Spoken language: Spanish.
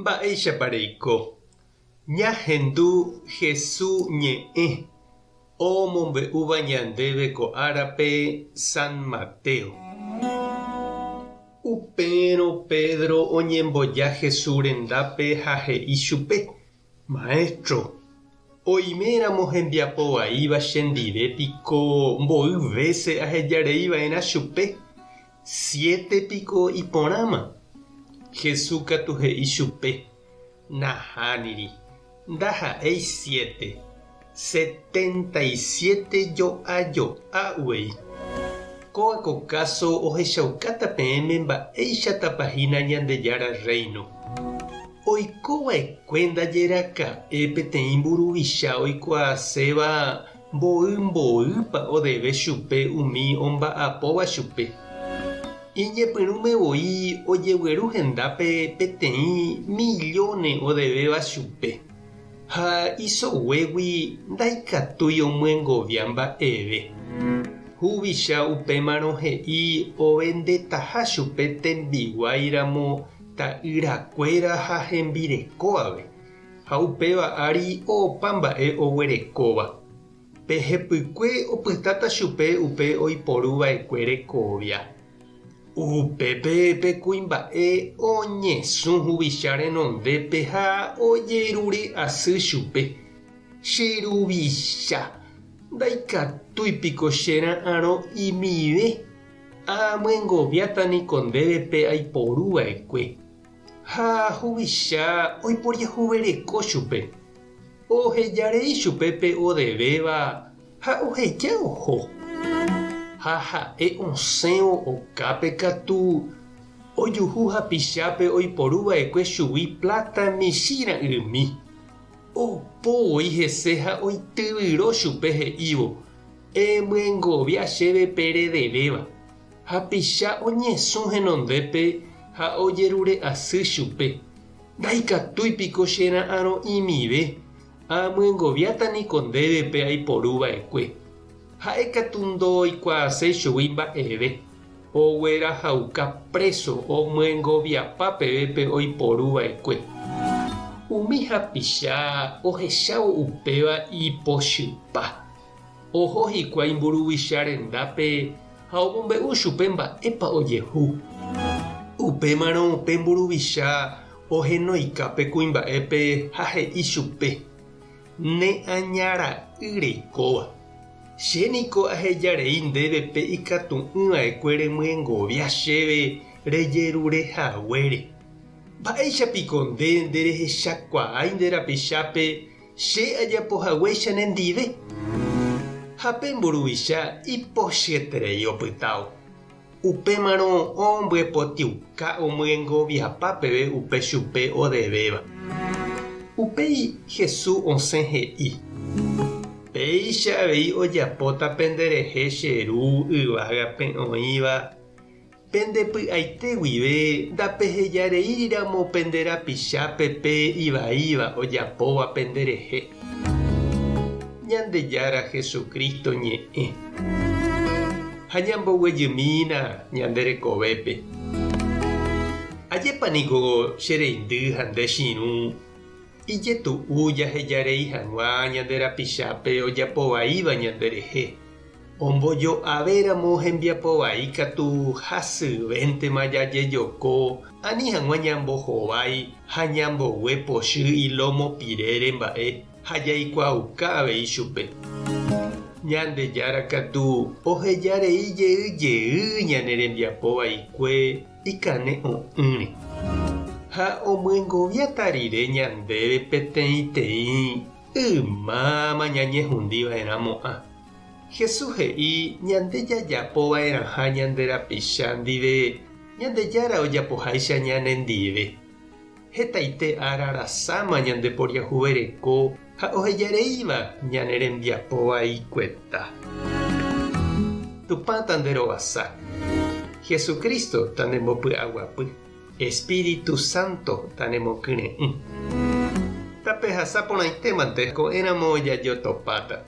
Mba'éichapareiko. Ñahendu Jesús ñe'ẽ omombe'úva ñandéve ko árape San Mateo. Upérõ Pedro oñemboja Jesús rendápe ha he'i chupe: Maestro, oiméramo hembiapo vaíva chendivépiko mbo'y véce ahejareiva'erã chupe, 7 piko iporãma. Jesús katu he'i chupe: Nahániri, ndaha'éi 7. 77 jo'ajo'ãguéi. Kó'ako caso ohechaukáta peẽme mba'éichatapahína Ñandejára reino. Oikova'ekue ndajeraka'e peteĩ mburuvicha oikuaaséva mbo'ymbo'ýpa odeve chupe umi omba'apóva chupe. Iñepyrũmevoi ojegueru hendápe peteĩ millones odevéva chupe. Ha isoguégui ndaikatúi omyengovia mba'eve. Huvicha upémarõ he'i ovendetaha chupe tembi'guáiramo ta'yrakuéra ha hembirekóvape. Ha upéva ári opa mba'e oguerekóva. Pehepykue opytáta chupe upe oiporuva'ekue rekovia. Upépe pekuimba'e oñesũ huvicha renondépe ha ojerure asy chupe: Cheruvicha, ndaikatúipiko chera'ãrõ imive. Amyengoviátaniko ndévepe aiporuva'ekue. Ha huvicha oiporiahuvereko chupe. Ohejarei chupépe odevéva ha oheja oho. Ha ha'e osẽvo okápe katu ojuhu hapichápe oiporuva'ekue chugui plata michĩra'ymi. Opóvoi hese ha oityvyrõ chupe he'ívo: Emyengovia chéve peredevéva. Hapicha oñesũ henondépe ha ojerure asy chupe: Ndaikatúipiko chera'ãrõ imive. Amyengoviátaniko ndévepe aiporuva'ekue. Ha'ekatu ndoikuaaséi chugui mba'eve. Oguerahauka preso omyengoviapa pevépe oiporuva'ekue. Umi hapicha ohechávo upéva ipochypa. Oho hikuái mburuvicha rendápe ha omombe'u chupe mba'épa ojehu. Upémarõ upe mburuvicha ohenoikápe kuimba'épe ha he'i chupe: Ne'añara'yrekóva. Chéniko ahejarei ndévepe ikatu'ỹva'ekue remyengovia chéve rejerurehaguére. Mba'éichapiko nde nderehechakuaái nde rapichápe che ajapohaguéicha nendive. Ha pe mburuvicha ipochyetérei opytávo. Upémarõ ombyepotĩuka omyengoviapa peve upe chupe odevéva. Upéi Jesús osẽ he'i: Péicha avei ojapóta penderehe cheru yvágape oĩva. Pendepy'aite guive ndapehejareíramo penderapichápe pe ivaíva ojapóva penderehe. Ñandejára Jesucristo ñe'ẽ. Ha ñamboguejymína ñanderekovépe. Ajépaniko chereindy ha ndechirũ ijetu'u jahejarei hag̃ua ñanderapichápe ojapovaíva ñanderehe. Ombojoavéramo hembiapovai katu hasyvéntema jajejoko ani hag̃ua ñambohovái ha ñambogue pochy ilomopirére mba'e ha jaikuaauka avei chupe. Ñandejára katu ohejarei jeýjey ñane rembiapovaikue ikane o'ỹre. Ha omyengoviáta rire ñandéve peteĩteĩ ymáma ñañehũndiva'erãmo'ã. Jesús he'i ñandejajapova'erãha ñanderapicha ndive Ñandejára ojapoháicha ñanendive. Hetaite ára rasáma ñandeporiahuvereko ha ohejareíva ñane rembiapovaikuéta. Tupã tanderovasa. Jesucristo tandembopy'aguapy. Espíritu Santo tanemokyre'ỹ. Tape hasaporãitémante ko'ẽramo ojajotopáta.